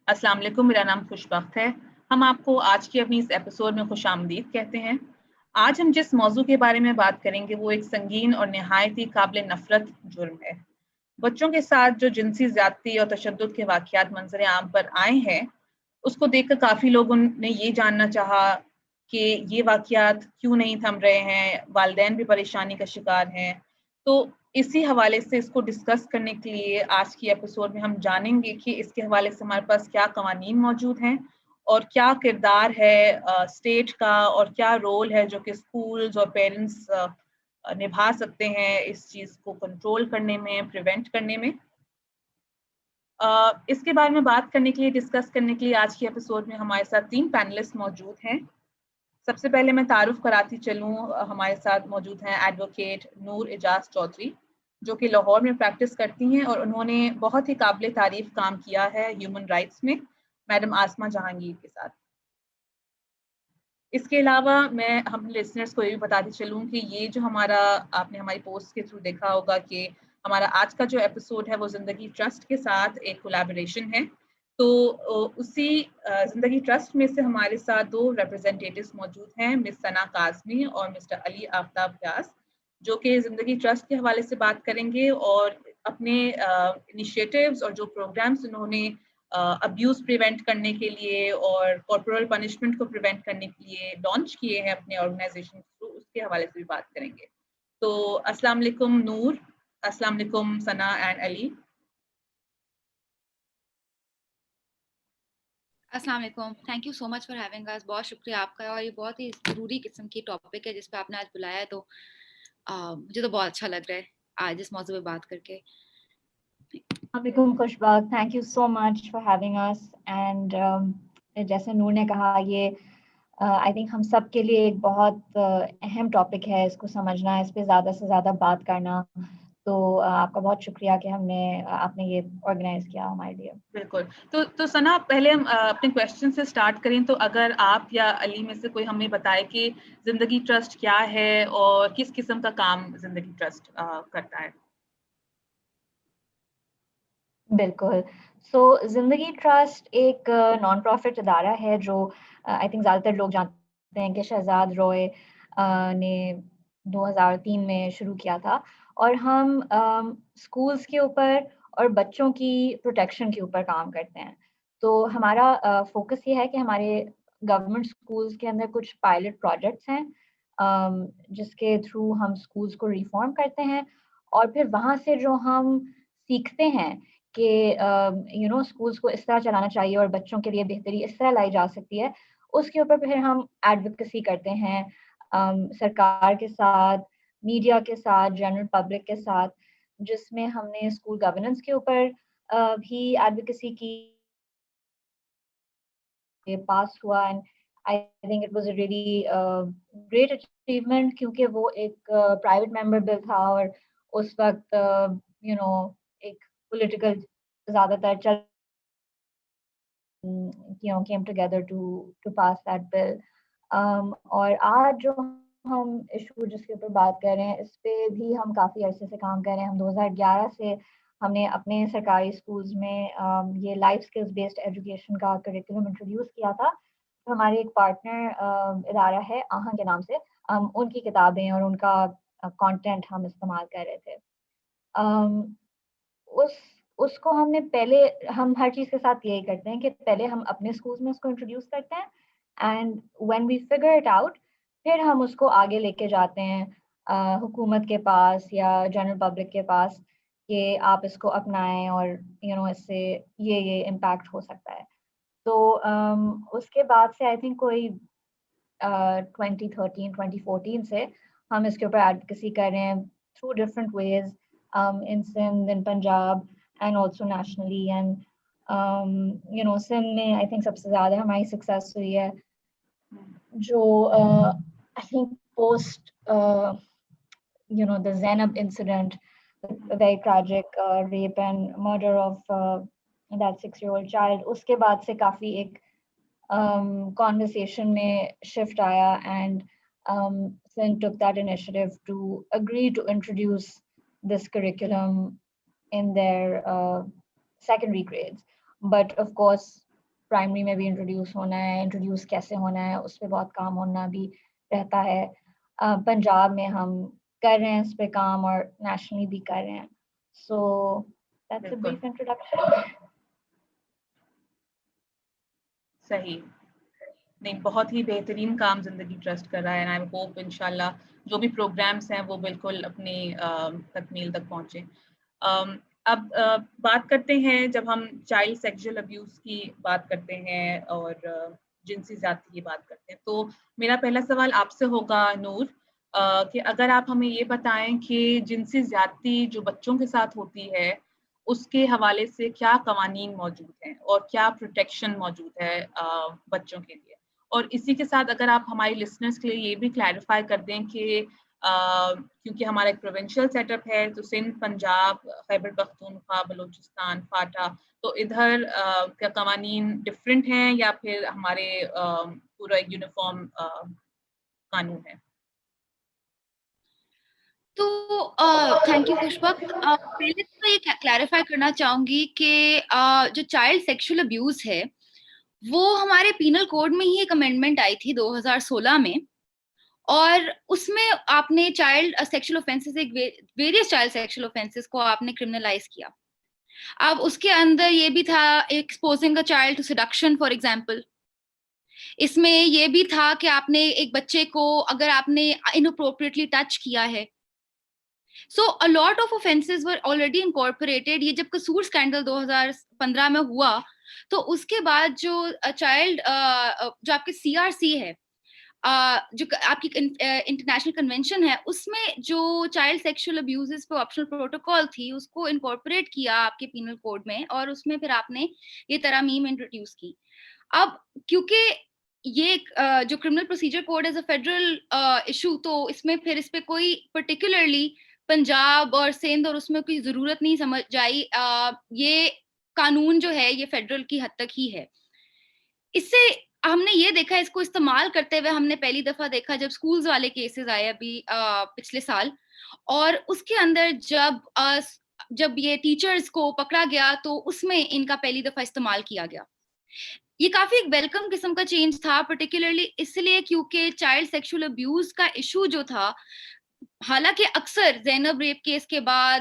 السلام علیکم، میرا نام خوشبخت ہے. ہم آپ کو آج کی اپنی اس ایپیسوڈ میں خوش آمدید کہتے ہیں. آج ہم جس موضوع کے بارے میں بات کریں گے وہ ایک سنگین اور نہایت ہی قابل نفرت جرم ہے. بچوں کے ساتھ جو جنسی زیادتی اور تشدد کے واقعات منظر عام پر آئے ہیں، اس کو دیکھ کر کافی لوگوں نے یہ جاننا چاہا کہ یہ واقعات کیوں نہیں تھم رہے ہیں، والدین بھی پریشانی کا شکار ہیں. تو اسی حوالے سے اس کو ڈسکس کرنے کے لیے آج کی ایپیسوڈ میں ہم جانیں گے کہ اس کے حوالے سے ہمارے پاس کیا قوانین موجود ہیں اور کیا کردار ہے اسٹیٹ کا، اور کیا رول ہے جو کہ اسکولز اور پیرنٹس نبھا سکتے ہیں اس چیز کو کنٹرول کرنے میں، پریونٹ کرنے میں. اس کے بارے میں بات کرنے کے لیے، ڈسکس کرنے کے لیے آج کی ایپیسوڈ میں ہمارے ساتھ 3 پینلسٹ موجود ہیں. سب سے پہلے میں تعارف کراتی چلوں. ہمارے ساتھ موجود ہیں ایڈوکیٹ نور اعجاز چودھری، جو کہ لاہور میں پریکٹس کرتی ہیں اور انہوں نے بہت ہی قابل تعریف کام کیا ہے ہیومن رائٹس میں، میڈم آسمہ جہانگیر کے ساتھ. اس کے علاوہ میں ہم لسنرز کو یہ بھی بتاتی چلوں کہ یہ جو ہمارا، آپ نے ہماری پوسٹ کے تھرو دیکھا ہوگا کہ ہمارا آج کا جو ایپیسوڈ ہے وہ زندگی ٹرسٹ کے ساتھ ایک کولیبوریشن ہے. تو اسی زندگی ٹرسٹ میں سے ہمارے ساتھ 2 ریپرزینٹیٹیوز موجود ہیں، مس ثنا کاظمی اور مسٹر علی آفتاب ویاس، جو کہ زندگی ٹرسٹ کے حوالے سے بات کریں گے اور اپنے انیشیٹیوز اور جو پروگرامز انہوں نے ابیوز پریونٹ کرنے کے لیے اور کارپورل پنشمنٹ کو پریونٹ کرنے کے لیے لانچ کیے ہیں اپنے آرگنائزیشن کو، اس کے حوالے سے بھی بات کریں گے. تو السلام علیکم نور، السلام علیکم ثنا اینڈ علی. السلام علیکم. Thank you so much for having us. بہت شکریہ آپ کا، اور یہ بہت ہی ضروری قسم کی ٹاپک ہے جس پہ آپ نے آج بلایا ہے. تو مجھے تو بہت اچھا لگ رہا ہے آج اس موضوع پہ بات کر کے. علیکم خوشبخت، thank you so much for having us. And جیسے نور نے کہا، یہ آئی تھنک ہم سب کے لیے ایک بہت اہم ٹاپک ہے. اس کو سمجھنا، اس پہ زیادہ سے زیادہ بات کرنا. تو آپ کا بہت شکریہ کہ آپ نے یہ آرگنائز کیا ہمارے لیے. بالکل. تو ثنا، پہلے ہم اپنے کویشچن سے سٹارٹ کریں. تو اگر آپ یا علی میں سے کوئی ہمیں بتائے کہ زندگی ٹرسٹ کیا ہے اور کس قسم کا کام زندگی ٹرسٹ کرتا ہے. بالکل. سو زندگی ٹرسٹ ایک نان پروفٹ ادارہ ہے جو آئی تھنک زیادہ تر لوگ جانتے ہیں کہ شہزاد روئے نے 2003 میں شروع کیا تھا. اور ہم اسکولس کے اوپر اور بچوں کی پروٹیکشن کے اوپر کام کرتے ہیں. تو ہمارا فوکس یہ ہے کہ ہمارے گورنمنٹ اسکولس کے اندر کچھ پائلٹ پروجیکٹس ہیں جس کے تھرو ہم اسکولس کو ریفارم کرتے ہیں، اور پھر وہاں سے جو ہم سیکھتے ہیں کہ اسکولس کو اس طرح چلانا چاہیے اور بچوں کے لیے بہتری اس طرح لائی جا سکتی ہے، اس کے اوپر پھر ہم ایڈوکیسی کرتے ہیں سرکار کے ساتھ، میڈیا کے ساتھ، جنرل پبلک کے ساتھ، جس میں ہم نے اسکول گورننس کے اوپر بھی ایڈوکیسی کی. پاس ہوا، and I think it was a really great achievement, کیونکہ وہ ایک پرائیویٹ ممبر بل تھا اور اس وقت ایک پولیٹیکل زیادہ تر چل came together to pass that bill. اور آج جو ہم ایشو جس کے اوپر بات کر رہے ہیں، اس پہ بھی ہم کافی عرصے سے کام کر رہے ہیں. ہم 2011 سے ہم نے اپنے سرکاری اسکولز میں یہ لائف اسکلز بیسڈ ایجوکیشن کا کریکولم انٹروڈیوس کیا تھا. ہمارے ایک پارٹنر ادارہ ہے آہنگ کے نام سے، ان کی کتابیں اور ان کا کانٹینٹ ہم استعمال کر رہے تھے. اس کو ہم ہر چیز کے ساتھ یہی کرتے ہیں کہ پہلے ہم اپنے اسکولس میں اس کو انٹروڈیوس کرتے ہیں، and when we figure it out, پھر ہم اس کو آگے لے کے جاتے ہیں حکومت کے پاس یا جنرل پبلک کے پاس کہ آپ اس کو اپنائیں اور اس سے یہ امپیکٹ ہو سکتا ہے. تو اس کے بعد سے آئی تھنک کوئی 2014 سے ہم اس کے اوپر ایڈوکیسی کر رہے ہیں through different ways in Sindh, in Punjab, and also nationally. And Sindh میں I think سب سے زیادہ ہماری سکسیس ہوئی ہے جو I think post the Zainab incident, the very tragic rape and murder of that 6-year-old child. اس کے بعد سے کافی ایک conversation میں shift آیا, and Sindh took that initiative to agree to introduce this curriculum in their secondary grades. But of course, primary میں بھی introduce ہونا ہے, انٹروڈیوس کیسے ہونا ہے اس پہ بہت کام ہونا بھی رہتا ہے. پنجاب میں ہم کر رہے ہیں اس پہ کام اور نیشنلی بھی کر رہے ہیں. سو دیٹس اے بالکل بریف انٹروڈکشن. صحیح. نہیں, بہت ہی بہترین کام زندگی ٹرسٹ کر رہا ہے, اینڈ آئی ہوپ انشاءاللہ جو بھی پروگرامس ہیں وہ بالکل اپنی تکمیل تک پہنچیں. اب بات کرتے ہیں, جب ہم چائلڈ سیکشل ابیوز کی بات کرتے ہیں اور جنسی زیادتی کی بات کرتے ہیں, تو میرا پہلا سوال آپ سے ہوگا نور, کہ اگر آپ ہمیں یہ بتائیں کہ جنسی زیادتی جو بچوں کے ساتھ ہوتی ہے اس کے حوالے سے کیا قوانین موجود ہیں اور کیا پروٹیکشن موجود ہے بچوں کے لیے, اور اسی کے ساتھ اگر آپ ہماری لسنرز کے لیے یہ بھی کلیریفائی کر دیں کہ کیونکہ ہمارا ایک پروونشل سیٹ اپ ہے, تو سندھ, پنجاب, خیبر پختونخوا, بلوچستان, فاٹا, تو ادھر کیا قوانین ڈفرینٹ ہیں یا پھر ہمارے پورا یونیفارم قانون ہے؟ تو تھینک یو پشپا. پہلے تو یہ کلیریفائی کرنا چاہوں گی کہ جو چائلڈ سیکشل ابیوز ہے وہ ہمارے پینل کوڈ میں ہی ایک امینڈمنٹ آئی تھی 2016 میں, اور اس میں آپ نے child sexual offences, various child sexual offences کو آپ نے کرمنلائز کیا. اب اس کے اندر یہ بھی تھا exposing a child to seduction for example. اس میں یہ بھی تھا کہ آپ نے ایک بچے کو اگر آپ نے اناپروپریٹلی ٹچ کیا ہے. So a lot of offenses were already incorporated. یہ جب قصور اسکینڈل 2015 میں ہوا تو اس کے بعد جو چائلڈ جو آپ کے CRC ہے, جو آپ کی انٹرنیشنل کنونشن ہے, اس میں جو چائلڈ سیکشل ابیوزز پہ آپشنل پروٹوکول تھی اس کو انکارپوریٹ کیا آپ کے پینل کوڈ میں, اور اس میں پھر آپ نے یہ ترامیم انٹروڈیوس کی. اب کیونکہ یہ جو criminal procedure code is a federal issue, تو اس میں پھر اس پہ کوئی پرٹیکولرلی پنجاب اور سندھ اور اس میں کوئی ضرورت نہیں سمجھ آئی. یہ قانون جو ہے یہ فیڈرل کی حد تک ہی ہے. اس سے ہم نے یہ دیکھا, اس کو استعمال کرتے ہوئے ہم نے پہلی دفعہ دیکھا جب اسکولز والے کیسز آئے ابھی پچھلے سال, اور اس کے اندر جب یہ ٹیچرز کو پکڑا گیا تو اس میں ان کا پہلی دفعہ استعمال کیا گیا. یہ کافی ایک ویلکم قسم کا چینج تھا, پرٹیکولرلی اس لیے کیونکہ چائلڈ سیکشل ابیوز کا ایشو جو تھا, حالانکہ اکثر زینب ریپ کیس کے بعد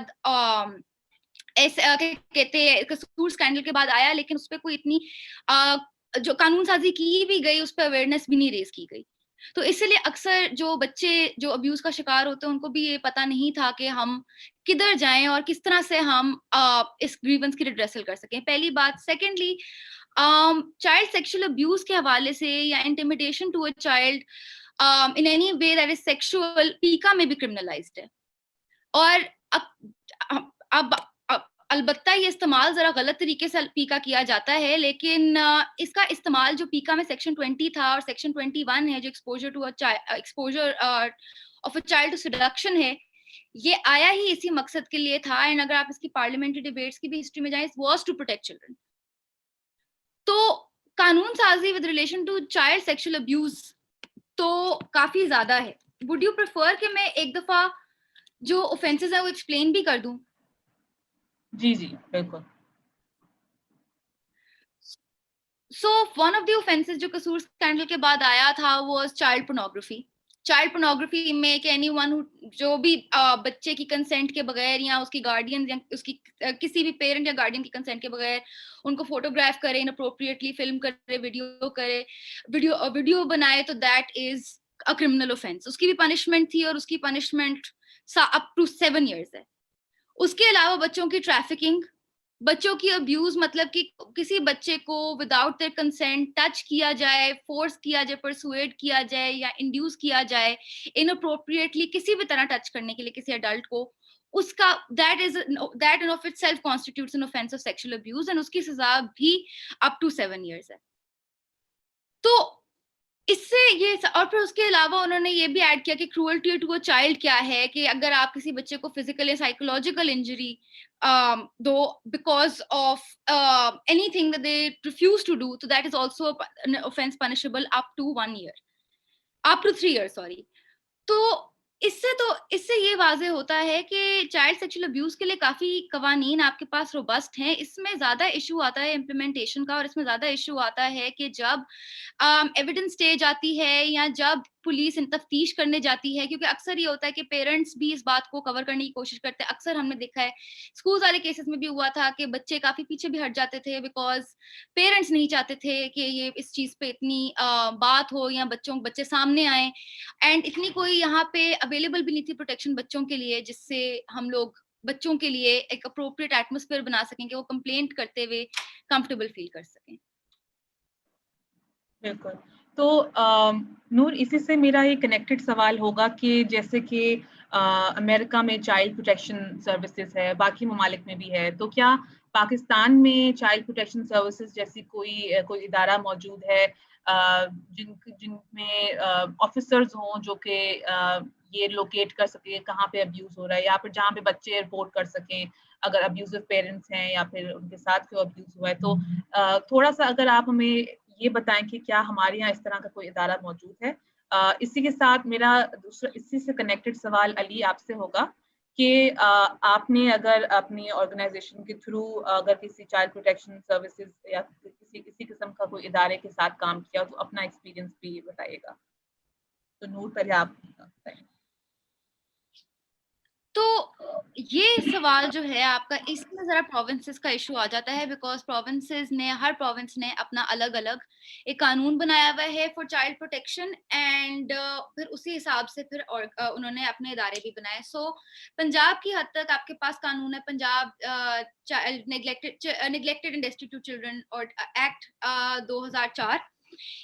کہتے ہیں قصور اسکینڈل کے بعد آیا, لیکن اس پہ کوئی اتنی جو قانون سازی کی بھی گئی اس پہ اویئرنیس بھی نہیں ریز کی گئی. تو اس لیے اکثر جو بچے جو ابیوز کا شکار ہوتے ہیں ان کو بھی یہ پتہ نہیں تھا کہ ہم کدھر جائیں اور کس طرح سے ہم اس گریونس کی ریڈریسل کر سکیں, پہلی بات. سیکنڈلی, چائلڈ سیکشل ابیوز کے حوالے سے یا intimidation to a child in any way that is sexual, PECA میں بھی criminalized ہے. اور اب البتہ یہ استعمال ذرا غلط طریقے سے پیکا کیا جاتا ہے, لیکن اس کا استعمال جو پیکا میں سیکشن 20 تھا اور سیکشن 21 ہے جو exposure of a child to seduction ہے, یہ آیا ہی اسی مقصد کے لیے تھا. اینڈ اگر آپ اس کی پارلیمنٹری ڈیبیٹس کی بھی ہسٹری میں جائیں, واز ٹو پروٹیکٹ چلڈرن. تو قانون سازی with relation to child sexual abuse تو کافی زیادہ ہے. وڈ یو پریفر کہ میں ایک دفعہ جو اوفینسز ہیں وہ ایکسپلین بھی کر دوں؟ جی جی بالکل. سو ون آف دی اوفینسز جو قصور اسکینڈل کے بعد آیا تھا was child pornography. Child pornography میں کہ اینی ون جو بھی بچے کی کنسنٹ کے بغیر یا اس کی گارڈین یا اس کی کسی بھی پیرنٹ یا گارڈین کی کنسنٹ کے بغیر ان کو فوٹوگراف کرے, انپروپریٹلی فلم کرے, ویڈیو کرے, ویڈیو بنائے, تو that is a criminal offence. اس کی بھی پنشمنٹ تھی اور اس کی پنشمنٹ اپ ٹو 7 years ہے. اس کے علاوہ بچوں کی ٹریفکنگ, بچوں کی ابیوز, مطلب کہ کسی بچے کو وداؤٹ دیئر کنسینٹ ٹچ کیا جائے, فورس کیا جائے, پرسویڈ کیا جائے یا انڈیوس کیا جائے انپروپریٹلی کسی بھی طرح ٹچ کرنے کے لیے کسی ایڈلٹ کو, اس کا that in of itself constitutes an offense of sexual abuse, and اس کی سزا بھی up to 7 years ہے. تو اس سے یہ, اور پھر اس کے علاوہ انہوں نے یہ بھی ایڈ کیا کہ cruelty to a child کیا ہے, کہ اگر آپ کسی بچے کو فزیکل یا سائیکولوجیکل انجری دو because of anything that they refuse to do, so that is also an offense punishable up to 1 year, up to 3 years sorry. تو اس سے یہ واضح ہوتا ہے کہ چائلڈ سیکشل ابیوز کے لیے کافی قوانین آپ کے پاس روبسٹ ہیں. اس میں زیادہ ایشو آتا ہے امپلیمنٹیشن کا, اور اس میں زیادہ ایشو آتا ہے کہ جب ایویڈنس اسٹیج آتی ہے یا جب پولیس تفتیش کرنے جاتی ہے, کیونکہ اکثر یہ ہوتا ہے کہ پیرنٹس بھی اس بات کو کور کرنے کی کوشش کرتے ہیں. اکثر ہم نے دیکھا ہے اسکول والے کیسز میں بھی ہوا تھا کہ بچے کافی پیچھے بھی ہٹ جاتے تھے بیکاز پیرنٹس نہیں چاہتے تھے کہ یہ اس چیز پہ اتنی بات ہو یا بچے سامنے آئیں, اینڈ اتنی کوئی یہاں پہ اویلیبل بھی نہیں تھی پروٹیکشن بچوں کے لیے, جس سے ہم لوگ بچوں کے لیے ایک اپروپریٹ ایٹموسفیئر بنا سکیں کہ وہ کمپلینٹ کرتے ہوئے کمفرٹیبل فیل کر سکیں. بالکل. تو نور, اسی سے میرا ایک کنیکٹڈ سوال ہوگا کہ جیسے کہ امریکہ میں چائلڈ پروٹیکشن سروسز ہے, باقی ممالک میں بھی ہے, تو کیا پاکستان میں چائلڈ پروٹیکشن سروسز جیسی کوئی ادارہ موجود ہے جن میں آفیسرز ہوں جو کہ یہ لوکیٹ کر سکیں کہاں پہ ابیوز ہو رہا ہے, یا پھر جہاں پہ بچے رپورٹ کر سکیں اگر ابیوزو پیرنٹس ہیں یا پھر ان کے ساتھ کوئی ابیوز ہوا ہے. تو تھوڑا سا اگر آپ ہمیں یہ بتائیں کہ کیا ہمارے یہاں اس طرح کا کوئی ادارہ موجود ہے. اسی کے ساتھ میرا دوسرا اسی سے کنیکٹڈ سوال علی آپ سے ہوگا کہ آپ نے اگر اپنی آرگنائزیشن کے تھرو اگر کسی چائلڈ پروٹیکشن سروسز یا کسی قسم کا کوئی ادارے کے ساتھ کام کیا تو اپنا ایکسپیرینس بھی بتائیے گا. تو نور پہلے آپ بتائیں. تو یہ سوال جو ہے آپ کا, اس میں ذرا پروونسز کا ایشو آ جاتا ہے بیکاز ہر پروونس نے اپنا الگ الگ ایک قانون بنایا ہوا ہے فار چائلڈ پروٹیکشن, اینڈ پھر اسی حساب سے پھر انہوں نے اپنے ادارے بھی بنائے. سو پنجاب کی حد تک آپ کے پاس قانون ہے, Punjab child neglected and destitute children اور ایکٹ 2004,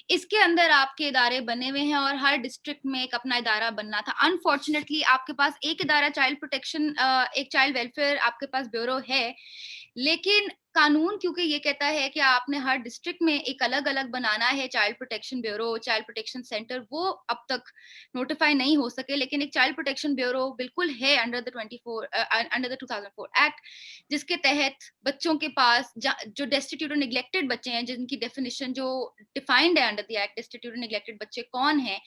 اس کے اندر آپ کے ادارے بنے ہوئے ہیں اور ہر ڈسٹرکٹ میں ایک اپنا ادارہ بننا تھا. انفارچونیٹلی آپ کے پاس ایک ادارہ چائلڈ پروٹیکشن, ایک چائلڈ ویلفیئر آپ کے پاس بیورو ہے, لیکن قانون کیونکہ یہ کہتا ہے کہ آپ نے ہر ڈسٹرکٹ میں ایک الگ الگ بنانا ہے child protection bureau, child protection centre, وہ اب تک نوٹیفائی نہیں ہو سکے. لیکن ایک چائلڈ پروٹیکشن بیورو بالکل ہے انڈر دا 2004 ایکٹ, جس کے تحت بچوں کے پاس جو ڈیسٹیٹیوٹ اور نیگلیکٹڈ بچے ہیں, جن کی ڈیفینیشن جو ڈیفائنڈ ہے انڈر دی ایکٹ, ڈیسٹیٹیوٹ اور نیگلیکٹڈ بچے کون ہیں,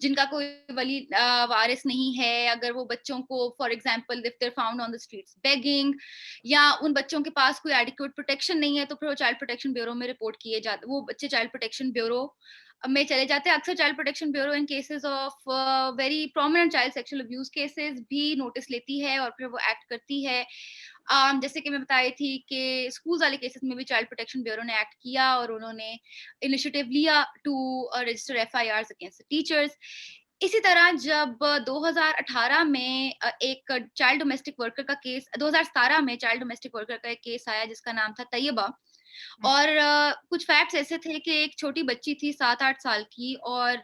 جن کا کوئی ولی وارث نہیں ہے, اگر وہ بچوں کو for example if they're found on the streets begging, یا ان بچوں کے پاس کوئی ایڈیکویٹ پروٹیکشن نہیں ہے, تو پھر وہ چائلڈ پروٹیکشن بیورو میں رپورٹ کیے جاتے, وہ بچے چائلڈ پروٹیکشن بیورو میں چلے جاتے ہیں. اکثر child protection bureau in cases of very prominent child sexual abuse cases بھی نوٹس لیتی ہے اور پھر وہ ایکٹ کرتی ہے. جیسے کہ میں بتائی تھی کہ اسکول والے کیسز میں بھی چائلڈ پروٹیکشن بیورو نے ایکٹ کیا اور انہوں نے انیشیٹو لیا to register FIRs against teachers. اسی طرح جب 2018 میں ایک چائلڈ ڈومیسٹک ورکر کا کیس, 2017 میں چائلڈ ڈومیسٹک ورکر کا ایک کیس آیا جس کا نام تھا طیبہ, اور کچھ فیکٹس ایسے تھے کہ ایک چھوٹی بچی تھی 7-8 سال کی, اور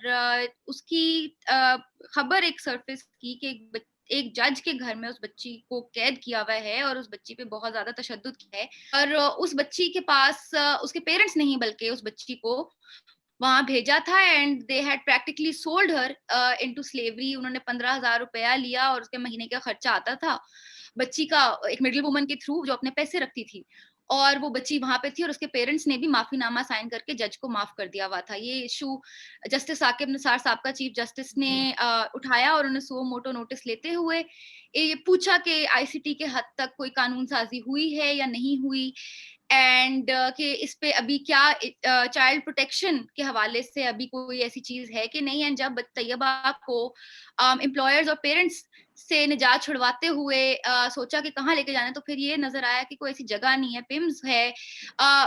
اس کی خبر ایک سرفیس کی کہ ایک جج کے گھر میں اس بچی کو قید کیا ہوا ہے اور اس بچی پہ بہت زیادہ تشدد کیا ہے, اور اس بچی کے پاس اس کے پیرنٹس نہیں بلکہ اس بچی کو وہاں بھیجا تھا, and they had practically sold Hare into slavery. انہوں نے 15,000 روپیہ لیا اور اس کے مہینے کا خرچہ آتا تھا بچی کا ایک مڈل وومن کے تھرو جو اپنے پیسے رکھتی تھی, اور وہ بچی وہاں پہ تھی اور اس کے پیرنٹس نے بھی معافی نامہ سائن کر کے جج کو معاف کر دیا ہوا تھا. یہ ایشو جسٹس ثاقب نثار صاحب کا چیف جسٹس نے اٹھایا اور انہوں نے سو موٹو نوٹس لیتے ہوئے یہ پوچھا کہ ICT کے حد تک کوئی قانون سازی ہوئی ہے یا نہیں ہوئی, اینڈ کہ اس پہ ابھی کیا چائلڈ پروٹیکشن کے حوالے سے ابھی کوئی ایسی چیز ہے کہ نہیں. اینڈ جب طیبہ کو امپلائرز اور پیرنٹس سے نجات چھڑواتے ہوئے سوچا کہ کہاں لے کے جانا, تو پھر یہ نظر آیا کہ کوئی ایسی جگہ نہیں ہے. PIMS ہے,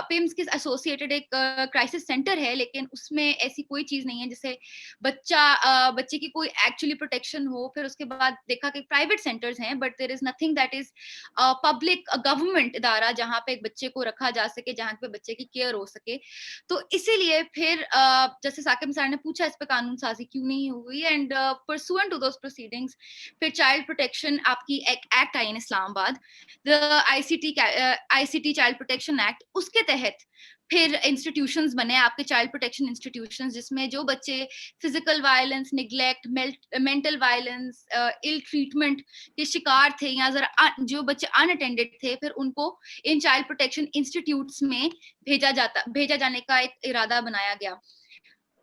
PIMS کے ایسوسیٹڈ ایک کرائسس سینٹر ہے, لیکن اس میں ایسی کوئی چیز نہیں ہے جسے بچے کی کوئی ایکچولی پروٹیکشن ہو. پھر اس کے بعد دیکھا کہ پرائیویٹ سینٹرز ہیں, but there is nothing that is public government ادارہ جہاں پہ ایک بچے کو رکھا جا سکے, جہاں پہ بچے کی کیئر ہو سکے. تو اسی لیے پھر جیسے ثاقب نثار نے پوچھا اس پہ قانون سازی کیوں نہیں ہوئی, اینڈ پرسوئنٹ ٹو دوز پروسیڈنگز پھر چائلڈ پروٹیکشن آپ کی ایک ایکٹ آئی ان اسلام آباد, ICT چائلڈ پروٹیکشن ایکٹ, اس کے تحت پھر انسٹیٹیوشنز بنے آپ کے چائلڈ پروٹیکشن انسٹیٹیوشنز, جس میں جو بچے physical violence, neglect, mental violence, ill treatment کے شکار تھے, یا ذرا جو بچے ان اٹینڈڈ تھے, پھر ان کو ان چائلڈ پروٹیکشن انسٹیٹیوٹس میں بھیجا جانے کا ایک ارادہ بنایا گیا.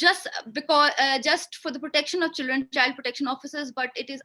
just for the protection of children, child protection officers, but it is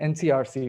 NCRC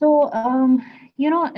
So,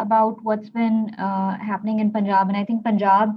about what's been happening in Punjab, and I think Punjab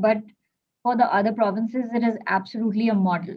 but for the other provinces it is absolutely a model.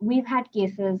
we've had cases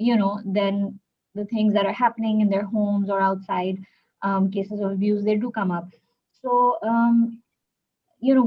you know, then the things that are happening in their homes or outside, cases of abuse, they do come up. So you know,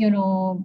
you know,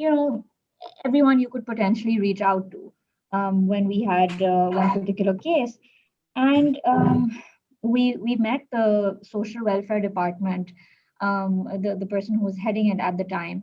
you know, everyone you could potentially reach out to when we had one particular case. And we met the social welfare department, the person who was heading it at the time,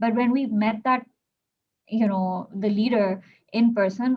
but when we met that, you know, the leader in person,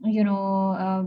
you know,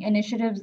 initiatives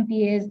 MPs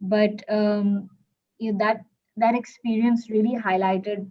but that experience really highlighted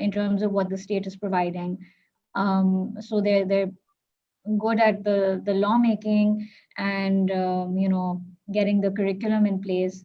in terms of what the state is providing. So they're good at the lawmaking and you know, getting the curriculum in place,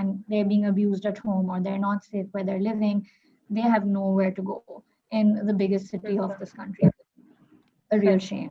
and they're being abused at home or they're not safe where they're living, they have nowhere to go in the biggest city of this country. A real shame.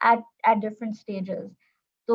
at different stages. So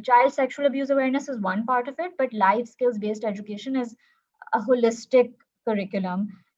child sexual abuse awareness is one part of it, but life skills based education is a holistic curriculum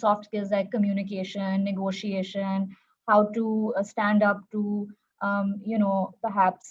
soft skills like communication, negotiation, how to stand up to perhaps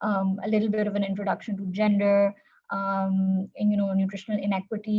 a little bit of an introduction to gender, and nutritional inequity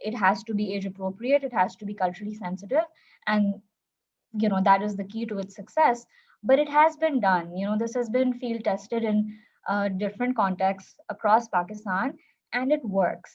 it has to be age appropriate, it has to be culturally sensitive, and that is the key to its success. But it has been done, this has been field tested in different contexts across Pakistan, and it works.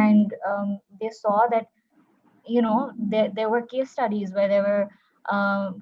and they saw that there were case studies where there were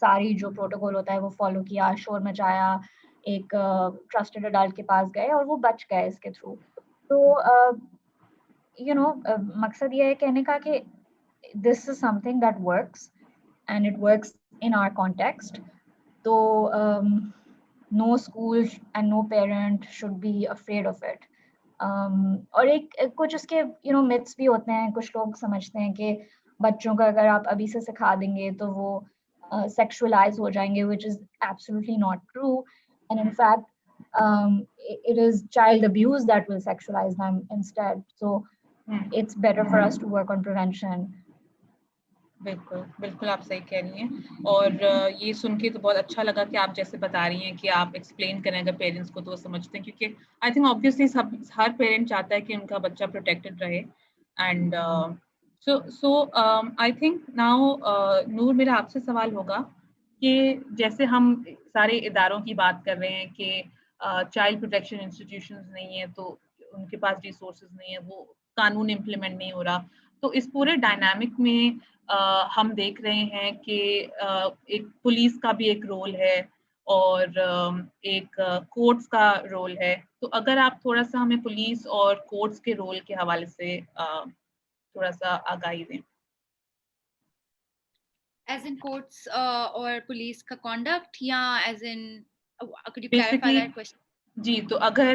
ساری جو protocol ہوتا ہے وہ follow کیا, شور مچایا, ایک trusted adult کے پاس گئے اور وہ بچ گئے اس کے تھرو. تو مقصد یہ ہے کہنے کا کہ this is something that works and it works in our context. So no school and no parent should be afraid of it. اور ایک کچھ اس کے myths بھی ہوتے ہیں. کچھ لوگ سمجھتے ہیں کہ بچوں کو اگر آپ ابھی سے سکھا دیں گے تو وہ sexualize ہو جائیں گے, which is absolutely not true. And in fact it is child abuse that will sexualize them instead. So it's better for us to work on prevention. بالکل بالکل آپ صحیح کہہ رہی ہیں. اور یہ سن کے تو بہت اچھا لگا کہ آپ جیسے بتا رہی ہیں کہ آپ ایکسپلین کریں اگر پیرنٹس کو تو وہ سمجھتے ہیں, کیونکہ آئی تھنک آبویسلی ہر پیرنٹ چاہتا ہے کہ ان کا بچہ پروٹیکٹڈ رہے. And so I think now نور, میرا آپ سے سوال ہوگا کہ جیسے ہم سارے اداروں کی بات کر رہے ہیں کہ چائلڈ پروٹیکشن انسٹیٹیوشنز نہیں ہیں, تو ان کے پاس ریسورسز نہیں ہیں, وہ قانون امپلیمنٹ نہیں ہو رہا, تو اس پورے ڈائنامک میں ہم دیکھ رہے ہیں کہ ایک پولیس کا بھی ایک رول ہے اور ایک کورٹس کا رول ہے. تو اگر آپ تھوڑا سا ہمیں پولیس اور کورٹس کے رول کے حوالے سے تھوڑا سا آگاہی دیں. ایز ان کورٹس اور پولیس کا کانڈکٹ, یا as in could you clarify that question? جی, تو اگر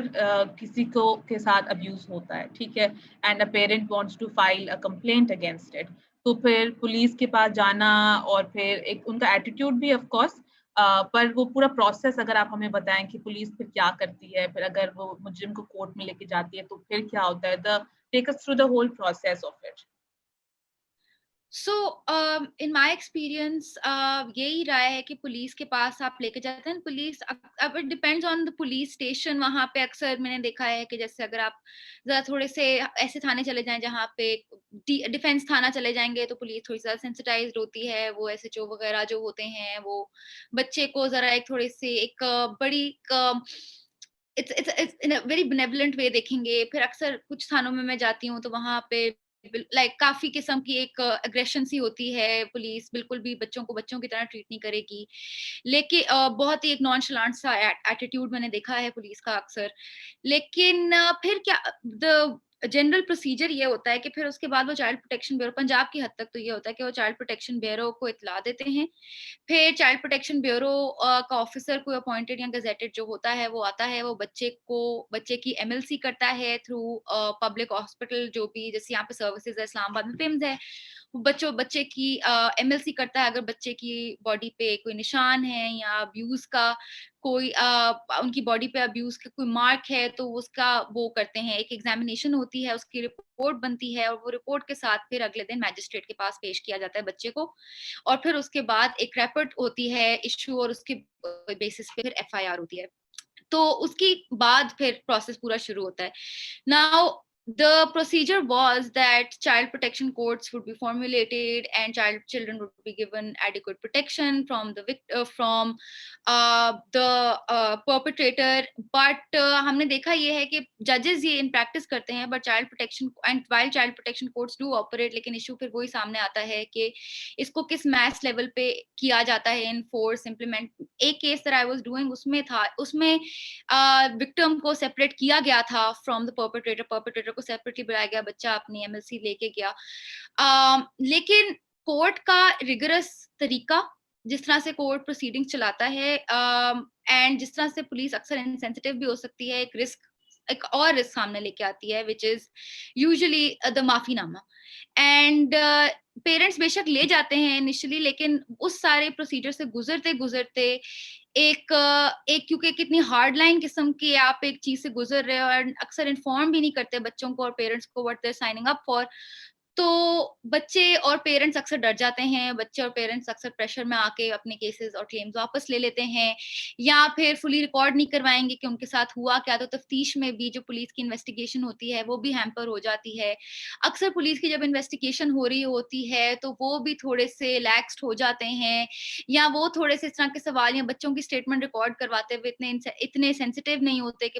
کسی کو کے ساتھ ابیوز ہوتا ہے, ٹھیک ہے, and a parent wants to file a complaint against it, تو پھر پولیس کے پاس جانا اور پھر ایک ان کا ایٹیٹیوڈ بھی آف کورس, پر وہ پورا پروسیس اگر آپ ہمیں بتائیں کہ پولیس پھر کیا کرتی ہے, پھر اگر وہ مجرم کو کورٹ میں لے کے جاتی ہے تو پھر کیا ہوتا ہے, take us through the whole process of it. So in my experience یہی رائے ہے کہ پولیس کے پاس آپ لے کے جاتے ہیں. پولیس اب it depends on the police station. وہاں پہ اکثر میں نے دیکھا ہے کہ جیسے اگر آپ ذرا تھوڑے سے ایسے تھانے چلے جائیں جہاں پہ ڈیفینس تھانہ چلے جائیں گے تو پولیس تھوڑی زیادہ سینسٹائزڈ ہوتی ہے. وہ ایس ایچ او وغیرہ جو ہوتے ہیں وہ بچے کو ذرا ایک تھوڑے سے ایک بڑی ویری بینیولنٹ وے دیکھیں گے. پھر اکثر کچھ تھانوں میں جاتی ہوں تو وہاں پہ لائک کافی قسم کی ایک اگریشن سی ہوتی ہے. پولیس بالکل بھی بچوں کو بچوں کی طرح ٹریٹ نہیں کرے گی, لیکن بہت ہی ایک نان شلانٹ سا ایٹیٹیوڈ میں نے دیکھا ہے پولیس کا اکثر. لیکن پھر کیا جنرل پروسیجر یہ ہوتا ہے کہ پھر اس کے بعد وہ چائلڈ پروٹیکشن بیورو, پنجاب کی حد تک تو یہ ہوتا ہے کہ وہ چائلڈ پروٹیکشن بیورو کو اطلاع دیتے ہیں. پھر چائلڈ پروٹیکشن بیورو کا آفیسر کوئی اپوائنٹڈ یا گزیٹڈ جو ہوتا ہے وہ آتا ہے, وہ بچے کی ایم ایل سی کرتا ہے تھرو پبلک ہاسپٹل جو بھی جیسے یہاں پہ سروسز ہے اسلام آباد میں پیمز ہے, بچے کی ایم ایل سی کرتا ہے. اگر بچے کی باڈی پہ کوئی نشان ہے یا ابیوز کا کوئی ان کی باڈی پہ ابیوز کا کوئی مارک ہے تو اس کا وہ کرتے ہیں, ایک ایگزامینیشن ہوتی ہے, اس کی رپورٹ بنتی ہے, اور وہ رپورٹ کے ساتھ پھر اگلے دن میجسٹریٹ کے پاس پیش کیا جاتا ہے بچے کو. اور پھر اس کے بعد ایک ریپورٹ ہوتی ہے ایشو, اور اس کے بیسس پہ پھر ایف آئی آر ہوتی ہے. تو اس کی بعد پھر پروسیس پورا شروع ہوتا ہے. Now the procedure was that child protection courts would be formulated and children would be given adequate protection from the perpetrator. But ہم نے دیکھا یہ ہے کہ judges یہ in practice کرتے ہیں, but child protection and while child protection courts do operate, لیکن ایشو پھر وہی سامنے آتا ہے کہ اس کو کس میس لیول پہ کیا جاتا ہے enforce implement. ایک case that I was doing اس میں وکٹم کو سیپریٹ کیا گیا تھا فرام دا پرپیٹریٹر کو سیپریٹلی بلایا گیا, بچہ اپنی ایم ایل سی لے کے گیا. لیکن کورٹ کا ریگرس طریقہ جس طرح سے کورٹ پروسیڈنگز چلاتا ہے اینڈ جس طرح سے پولیس اکثر انسینسٹیو بھی ہو سکتی ہے, ایک اور رسک سامنے لے کے آتی ہے which is usually the معافی نامہ. اینڈ پیرنٹس بے شک لے جاتے ہیں انیشلی, لیکن اس سارے پروسیجر سے گزرتے ایک کیونکہ کتنی ہارڈ لائن قسم کی آپ ایک چیز سے گزر رہے ہو, اور اکثر انفارم بھی نہیں کرتے بچوں کو اور پیرنٹس کو what they're signing up for. تو بچے اور پیرنٹس اکثر ڈر جاتے ہیں, بچے اور پیرنٹس اکثر پریشر میں آ کے اپنے کیسز اور کلیمز واپس لے لیتے ہیں, یا پھر فلی ریکارڈ نہیں کروائیں گے کہ ان کے ساتھ ہوا کیا. تو تفتیش میں بھی جو پولیس کی انویسٹیگیشن ہوتی ہے وہ بھی ہیمپر ہو جاتی ہے. اکثر پولیس کی جب انویسٹیگیشن ہو رہی ہوتی ہے تو وہ بھی تھوڑے سے لیکسڈ ہو جاتے ہیں, یا وہ تھوڑے سے اس طرح کے سوال یا بچوں کی اسٹیٹمنٹ ریکارڈ کرواتے ہوئے اتنے سینسیٹیو نہیں ہوتے کہ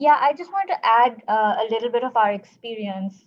Yeah, I just want to add a little bit of our experience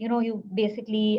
you basically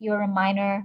you're a minor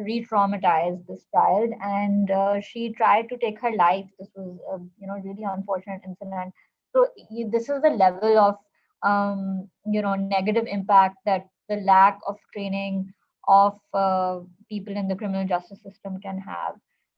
re-traumatized, this child, and she tried to take her life. This was really unfortunate incident. So this is the level of negative impact that the lack of training of people in the criminal justice system can have,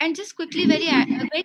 And just quickly, very quickly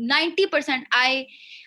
90%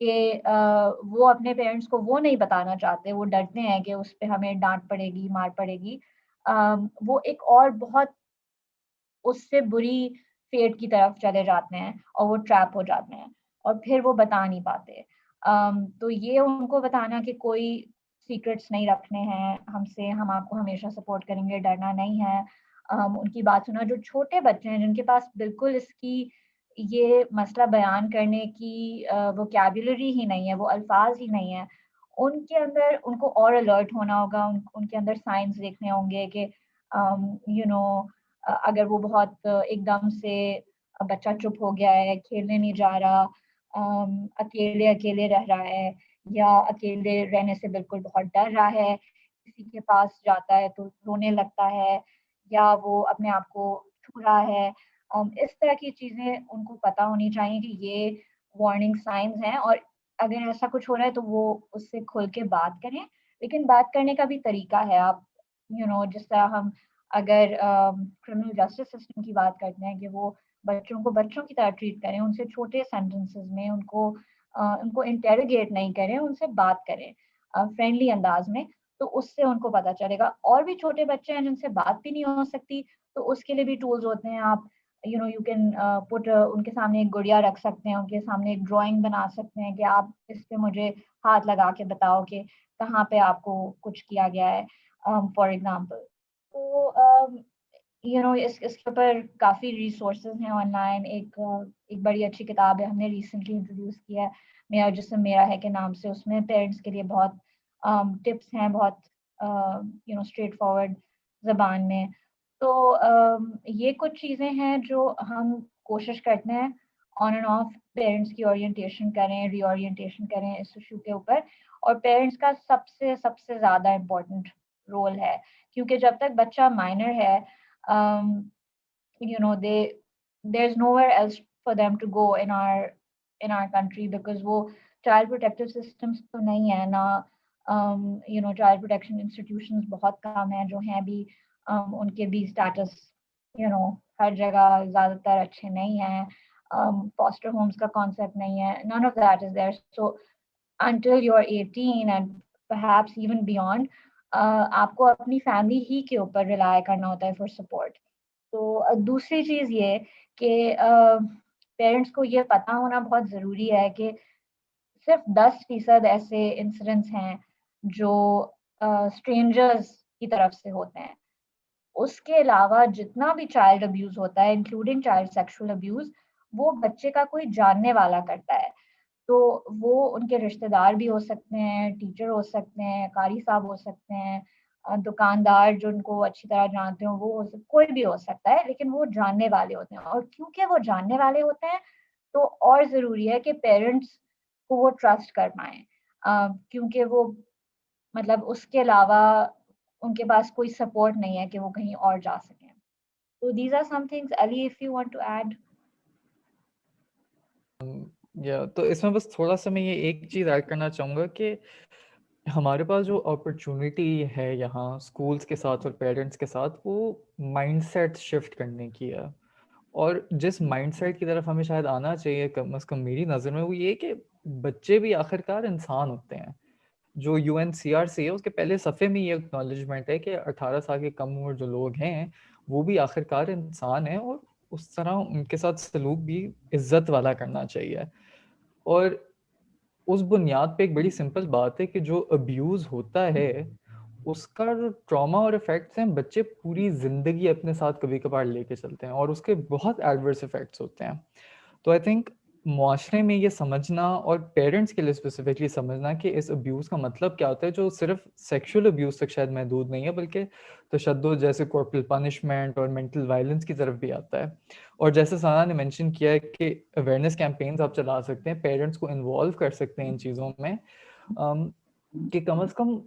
کہ وہ اپنے parents کو وہ نہیں بتانا چاہتے, وہ ڈرتے ہیں کہ اس پہ ہمیں ڈانٹ پڑے گی, مار پڑے گی, وہ ایک اور بہت اس سے بری فیٹ کی طرف چلے جاتے ہیں اور وہ ٹریپ ہو جاتے ہیں اور پھر وہ بتا نہیں پاتے. تو یہ ان کو بتانا کہ کوئی سیکرٹس نہیں رکھنے ہیں ہم سے, ہم آپ کو ہمیشہ سپورٹ کریں گے, ڈرنا نہیں ہے, ان کی بات سنا. جو چھوٹے بچے ہیں جن کے پاس بالکل اس کی یہ مسئلہ بیان کرنے کی ووکیبولری ہی نہیں ہے, وہ الفاظ ہی نہیں ہے, ان کے اندر ان کو اور الرٹ ہونا ہوگا, ان کے اندر سائنس دیکھنے ہوں گے کہ اگر وہ بہت ایک دم سے بچہ چپ ہو گیا ہے, کھیلنے نہیں جا رہا, اکیلے اکیلے رہ رہا ہے, یا اکیلے رہنے سے بالکل بہت ڈر رہا ہے, کسی کے پاس جاتا ہے تو رونے لگتا ہے, یا وہ اپنے آپ کو چھو رہا ہے, اس طرح کی چیزیں ان کو پتہ ہونی چاہیے کہ یہ وارننگ سائنز ہیں, اور اگر ایسا کچھ ہو رہا ہے تو وہ اس سے کھل کے بات کریں. لیکن بات کرنے کا بھی طریقہ ہے. آپ جس طرح ہم اگر کرمنل جسٹس سسٹم کی بات کرتے ہیں کہ وہ بچوں کو بچوں کی طرح ٹریٹ کریں, ان سے چھوٹے سینٹنسز میں ان کو انٹیروگیٹ نہیں کریں, ان سے بات کریں فرینڈلی انداز میں, تو اس سے ان کو پتہ چلے گا. اور بھی چھوٹے بچے ہیں جن سے بات بھی نہیں ہو سکتی, تو اس کے لیے بھی ٹولز ہوتے ہیں. آپ یو کین پٹ ان کے سامنے ایک گڑیا رکھ سکتے ہیں, ان کے سامنے ایک ڈرائنگ بنا سکتے ہیں کہ آپ اس پہ مجھے ہاتھ لگا کے بتاؤ کہ کہاں پہ آپ کو کچھ کیا گیا ہے, فار ایگزامپل. تو اس کے اوپر کافی ریسورسز ہیں آن لائن. ایک بڑی اچھی کتاب ہے, ہم نے ریسنٹلی انٹروڈیوس کیا ہے, میرا جسم میرا ہے کے نام سے. اس میں پیرنٹس کے لیے بہت ٹپس ہیں, بہت اسٹریٹ فارورڈ زبان میں. تو یہ کچھ چیزیں ہیں جو ہم کوشش کرتے ہیں آن اینڈ آف پیرنٹس کی اورینٹیشن کریں, ری اورینٹیشن کریں اس ایشو کے اوپر. اور پیرنٹس کا سب سے زیادہ امپورٹنٹ رول ہے, کیونکہ جب تک بچہ مائنر ہے there's nowhere else for them to go in our country, because وہ child protective systems تو نہیں ہے نا, child protection institutions بہت کم ہیں, جو ہیں بھی ان کے بھی status ہر جگہ زیادہ تر اچھے نہیں ہیں, foster homes کا concept نہیں ہے, none of that is there. So until you're 18 and perhaps even beyond, آپ کو اپنی فیملی ہی کے اوپر ریلائی کرنا ہوتا ہے فار سپورٹ. تو دوسری چیز یہ کہ پیرنٹس کو یہ پتہ ہونا بہت ضروری ہے کہ صرف 10% ایسے انسیڈنٹس ہیں جو اسٹرینجرز کی طرف سے ہوتے ہیں. اس کے علاوہ جتنا بھی چائلڈ ابیوز ہوتا ہے, انکلوڈنگ چائلڈ سیکشل ابیوز, وہ بچے کا کوئی جاننے والا کرتا ہے. تو وہ ان کے رشتہ دار بھی ہو سکتے ہیں, ٹیچر ہو سکتے ہیں, قاری صاحب ہو سکتے ہیں, دکاندار جو ان کو اچھی طرح جانتے ہوں وہ کوئی بھی ہو سکتا ہے, لیکن وہ جاننے والے ہوتے ہیں. اور کیونکہ وہ جاننے والے ہوتے ہیں تو اور ضروری ہے کہ پیرنٹس کو وہ ٹرسٹ کر پائیں, کیونکہ وہ مطلب اس کے علاوہ ان کے پاس کوئی سپورٹ نہیں ہے کہ وہ کہیں اور جا سکیں. تو these are some things. Ali, if you want to add. تو اس میں بس تھوڑا سا میں یہ ایک چیز ایڈ کرنا چاہوں گا کہ ہمارے پاس جو اپرچونٹی ہے یہاں اسکولس کے ساتھ اور پیرنٹس کے ساتھ, وہ مائنڈ سیٹ شفٹ کرنے کی ہے. اور جس مائنڈ سیٹ کی طرف ہمیں شاید آنا چاہیے, کم از کم میری نظر میں, وہ یہ کہ بچے بھی آخرکار انسان ہوتے ہیں. جو UNCRC ہے اس کے پہلے صفحے میں یہ اکنالجمنٹ ہے کہ 18 سال کے کم عمر جو لوگ ہیں وہ بھی آخرکار انسان ہیں, اور اس طرح ان کے ساتھ سلوک بھی عزت والا کرنا چاہیے. اور اس بنیاد پہ ایک بڑی سمپل بات ہے کہ جو ابیوز ہوتا ہے اس کا جو ٹراما اور افیکٹس ہیں, بچے پوری زندگی اپنے ساتھ کبھی کبھار لے کے چلتے ہیں, اور اس کے بہت ایڈورس افیکٹس ہوتے ہیں. تو آئی تھنک معاشرے میں یہ سمجھنا, اور پیرنٹس کے لیے اسپیسیفکلی سمجھنا کہ اس ابیوز کا مطلب کیا ہوتا ہے, جو صرف سیکشول ابیوز تک شاید محدود نہیں ہے, بلکہ تشدد جیسے کورپرل پنشمنٹ اور مینٹل وائلنس کی طرف بھی آتا ہے. اور جیسے ثنا نے مینشن کیا ہے کہ اویئرنیس کیمپینز آپ چلا سکتے ہیں, پیرنٹس کو انوالو کر سکتے ہیں ان چیزوں میں, کہ کم از کم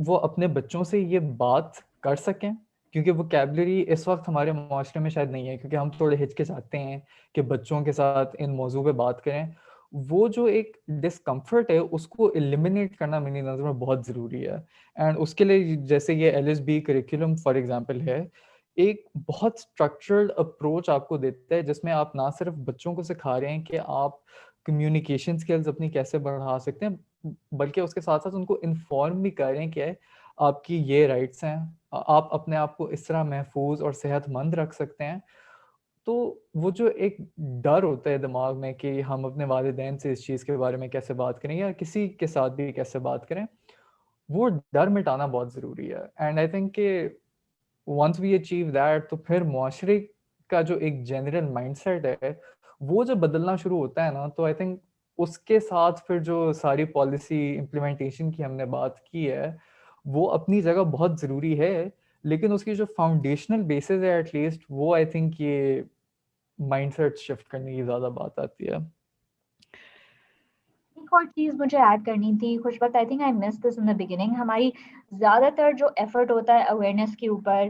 وہ اپنے بچوں سے یہ بات کر سکیں, کیونکہ ووکیبلری اس وقت ہمارے معاشرے میں شاید نہیں ہے, کیونکہ ہم تھوڑے ہچکچاتے ہیں کہ بچوں کے ساتھ ان موضوع پہ بات کریں. وہ جو ایک ڈسکمفرٹ ہے اس کو ایلیمینیٹ کرنا میری نظر میں بہت ضروری ہے. اینڈ اس کے لیے جیسے یہ LSB کریکولم فار ایگزامپل ہے, ایک بہت اسٹرکچرڈ اپروچ آپ کو دیتا ہے, جس میں آپ نہ صرف بچوں کو سکھا رہے ہیں کہ آپ کمیونیکیشن اسکلز اپنی کیسے بڑھا سکتے ہیں، بلکہ اس کے ساتھ ساتھ ان کو انفارم بھی کریں کہ آپ کی یہ رائٹس ہیں، آپ اپنے آپ کو اس طرح محفوظ اور صحت مند رکھ سکتے ہیں. تو وہ جو ایک ڈر ہوتا ہے دماغ میں کہ ہم اپنے والدین سے اس چیز کے بارے میں کیسے بات کریں یا کسی کے ساتھ بھی کیسے بات کریں، وہ ڈر مٹانا بہت ضروری ہے. اینڈ آئی تھنک کہ ونس وی اچیو دیٹ تو پھر معاشرے کا جو ایک جنرل مائنڈ سیٹ ہے وہ جب بدلنا شروع ہوتا ہے نا، تو آئی تھنک اس کے ساتھ پھر جو ساری پالیسی امپلیمنٹیشن کی ہم نے بات کی ہے وہ اپنی جگہ بہت ضروری ہے، لیکن اس کی جو فاؤنڈیشنل بیسز ہے ایٹ لیسٹ وہ آئی تھنک یہ مائنڈ سیٹ شفٹ کرنے کی زیادہ بات آتی ہے. ایک اور چیز مجھے ایڈ کرنی تھی خوش وقت، I think I miss this in the beginning. ہماری زیادہ تر جو ایفرٹ ہوتا ہے اویئرنیس کے اوپر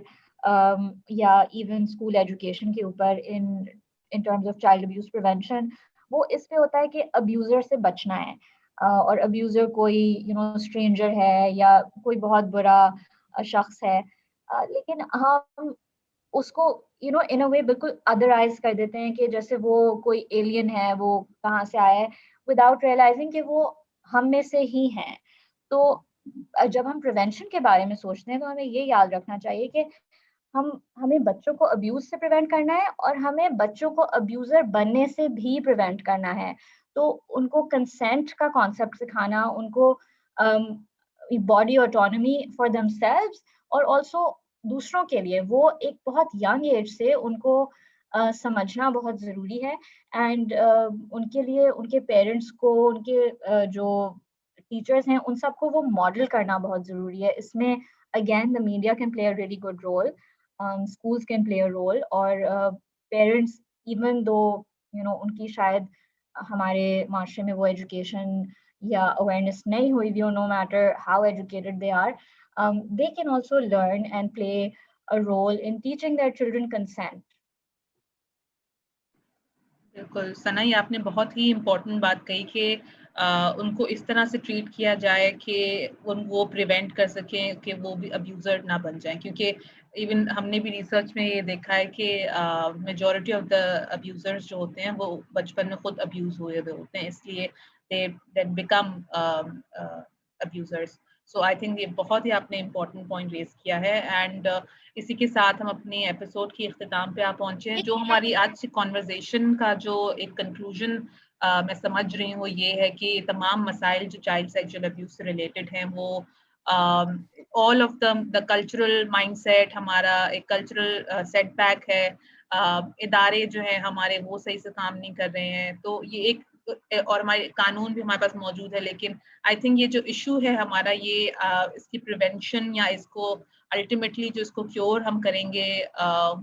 یا ایون اسکول ایجوکیشن کے اوپر in terms of child abuse prevention, وہ اس پہ ہوتا ہے کہ ابیوزر سے بچنا ہے. اور ابیوزر کوئی اسٹرینجر ہے یا کوئی بہت برا شخص ہے، لیکن ہم اس کو ان اے وے بالکل ادرائز کر دیتے ہیں کہ جیسے وہ کوئی ایلین ہے، وہ کہاں سے آیا ہے، وداؤٹ ریئلائزنگ کہ وہ ہم میں سے ہی ہیں. تو جب ہم پریونشن کے بارے میں سوچتے ہیں تو ہمیں یہ یاد رکھنا چاہیے کہ ہمیں بچوں کو ابیوز سے پریونٹ کرنا ہے اور ہمیں بچوں کو ابیوزر بننے سے بھی پریونٹ کرنا ہے. تو ان کو کنسینٹ کا کانسیپٹ سکھانا، ان کو باڈی آٹونمی فار دیم سیلوز، اور آلسو دوسروں کے لیے وہ ایک بہت ینگ ایج سے ان کو سمجھنا بہت ضروری ہے. اینڈ ان کے لیے ان کے پیرنٹس کو، ان کے جو ٹیچرز ہیں، ان سب کو وہ ماڈل کرنا بہت ضروری ہے. اس میں again the media can play a really good role, schools can play a role، اور parents even though ان کی شاید ہمارے معاشرے میں وہ ایجوکیشن یا اویئرنیس نہیں ہوئی بھی ہو، no matter how educated they are, they can also learn and play a role in teaching their children consent. بالکل ثنا، یہ آپ نے بہت ہی امپورٹنٹ بات کہی کہ ان کو اس طرح سے ٹریٹ کیا جائے کہ وہ پریونٹ کر سکیں کہ وہ بھی ابیوزر نہ بن جائیں. کیونکہ ایون ہم نے بھی ریسرچ میں یہ دیکھا ہے کہ میجورٹی آف دا ابیوزرز جو ہوتے ہیں وہ بچپن میں خود ابیوز ہوئے ہوتے ہیں، اس لیے they then become abusers. So I think یہ بہت ہی آپ نے امپورٹنٹ پوائنٹ ریز کیا ہے. اینڈ اسی کے ساتھ ہم اپنی ایپیسوڈ کی اختتام پہ پہنچے ہیں. جو ہماری آج کی کانورزیشن کا جو ایک کنکلوژن میں سمجھ رہی ہوں وہ یہ ہے کہ تمام مسائل جو چائلڈ سیکچوئل ابیوز سے ریلیٹڈ ہیں وہ all of the cultural mindset, ہمارا ایک کلچرل سیٹ بیک ہے. ادارے جو ہیں ہمارے وہ صحیح سے کام نہیں کر رہے ہیں، تو یہ ایک، اور ہمارے قانون بھی ہمارے پاس موجود ہے، لیکن آئی تھنک یہ جو ایشو ہے ہمارا یہ اس کی پریونشن یا اس کو الٹیمیٹلی جو اس کو کیور ہم کریں گے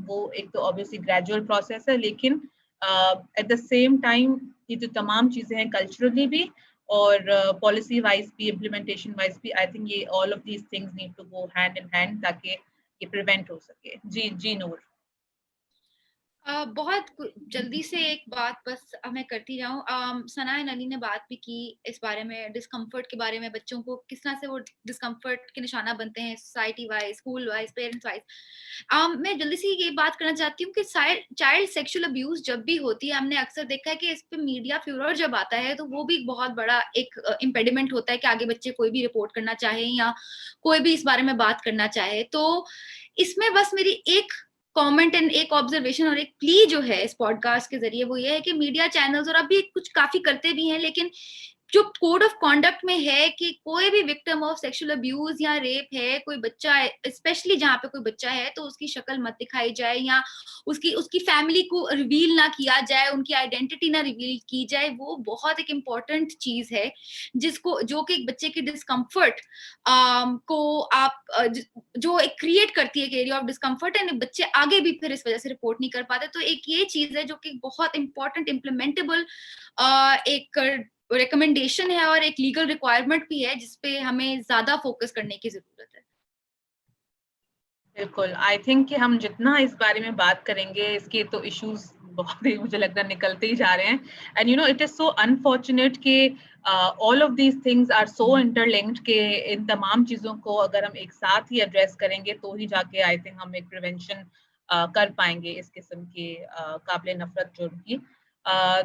وہ ایک تو obviously گریجول پروسیس ہے، لیکن ایٹ دا سیم ٹائم یہ جو تمام چیزیں ہیں کلچرلی بھی اور پالیسی وائز بھی، امپلیمنٹیشن وائز بھی، آئی تھنک یہ all of these things need to go hand in hand تاکہ یہ پریونٹ ہو سکے. جی نور. بہت جلدی سے ایک بات بس میں کرتی جاؤں. ثنا علی نے بات بھی کی اس بارے میں، ڈسکمفرٹ کے بارے میں، بچوں کو کس طرح سے وہ ڈسکمفرٹ کے نشانہ بنتے ہیں society wise, school wise, parents wise. میں جلدی سے یہ بات کرنا چاہتی ہوں کہ چائلڈ سیکشل ابیوز جب بھی ہوتی ہے، ہم نے اکثر دیکھا ہے کہ اس پہ میڈیا فیورر جب آتا ہے تو وہ بھی بہت بڑا ایک امپیڈیمنٹ ہوتا ہے کہ آگے بچے کوئی بھی رپورٹ کرنا چاہے یا کوئی بھی اس بارے میں بات کرنا چاہے. تو اس میں بس میری ایک کامنٹ اینڈ ایک آبزرویشن اور ایک پلی جو ہے اس پوڈ کاسٹ کے ذریعے وہ یہ ہے کہ میڈیا چینلز اور ابھی کچھ کافی کرتے بھی ہیں، لیکن جو کوڈ آف کانڈکٹ میں ہے کہ کوئی بھی وکٹم آف سیکشل ابیوز یا ریپ ہے، کوئی بچہ ہے، اسپیشلی جہاں پہ کوئی بچہ ہے تو اس کی شکل مت دکھائی جائے یا اس کی فیملی کو ریویل نہ کیا جائے، ان کی آئیڈینٹی نہ ریویل کی جائے. وہ بہت ایک امپورٹنٹ چیز ہے جو کہ ایک بچے کی ڈسکمفرٹ کو آپ جو ایک کریٹ کرتی ہے ایک ایریا آف ڈسکمفرٹ، اینڈ بچے آگے بھی پھر اس وجہ سے رپورٹ نہیں کر پاتے. تو ایک یہ چیز ہے جو کہ بہت امپورٹنٹ امپلیمنٹیبل ایک ریکمنڈیشن ہے اور ایک لیگل ریکوائرمنٹ بھی ہے جس پہ ہمیں زیادہ فوکس کرنے کی ضرورت ہے. بالکل، آئی تھنک کہ ہم جتنا اس بارے میں بات کریں گے اس کے تو ایشوز بہت ہی مجھے لگتا ہے نکلتے ہی جا رہے ہیں. And it is so unfortunate کہ all of these things are so interlinked کہ ان تمام چیزوں کو اگر ہم ایک ساتھ ہی ایڈریس کریں گے تو ہی جا کے آئی تھنک ہم ایک پریونشن کر پائیں گے اس قسم کے قابل نفرت جرم کی.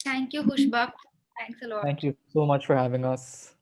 Thank you, Khushbak. Thanks a lot. Thank you so much for having us.